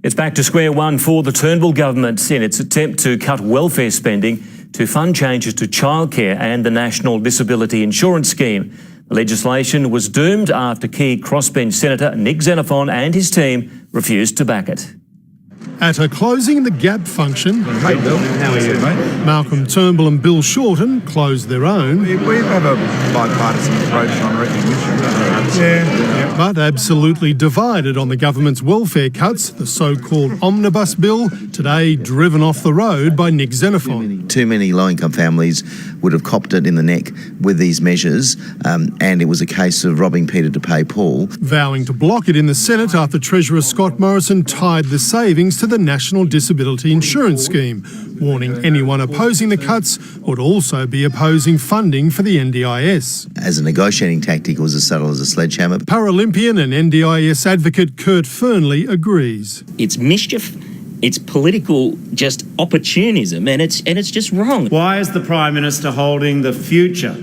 It's back to square one for the Turnbull government in its attempt to cut welfare spending to fund changes to childcare and the National Disability Insurance Scheme. The legislation was doomed after key crossbench Senator Nick Xenophon and his team refused to back it. At a Closing the Gap function, Hey Bill, how are you, mate? Malcolm Turnbull and Bill Shorten closed their own. We have a bipartisan approach on recognition. But absolutely divided on the government's welfare cuts, the so-called omnibus bill, today driven off the road by Nick Xenophon. Too many low-income families would have copped it in the neck with these measures, and it was a case of robbing Peter to pay Paul. Vowing to block it in the Senate after Treasurer Scott Morrison tied the savings to the National Disability Insurance Scheme, warning anyone opposing the cuts would also be opposing funding for the NDIS. As a negotiating tactic, it was as subtle as a sledgehammer. Paralympian and NDIS advocate Kurt Fernley agrees. It's mischief, it's political just opportunism, and it's just wrong. Why is the Prime Minister holding the future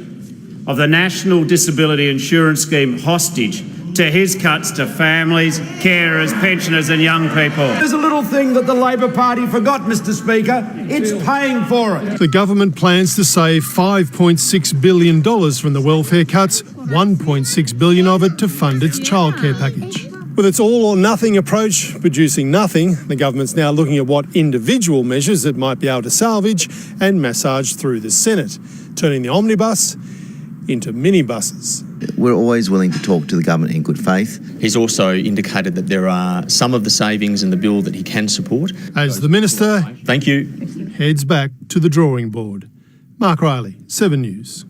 of the National Disability Insurance Scheme hostage to his cuts to families, carers, pensioners and young people? There's a little thing that the Labor Party forgot, Mr Speaker. It's paying for it. The government plans to save $5.6 billion from the welfare cuts, $1.6 billion of it to fund its childcare package. With its all-or-nothing approach producing nothing, the government's now looking at what individual measures it might be able to salvage and massage through the Senate, turning the omnibus into minibuses. We're always willing to talk to the government in good faith. He's also indicated that there are some of the savings in the bill that he can support. As the Minister Thank you. heads back to the drawing board. Mark Riley, 7 News.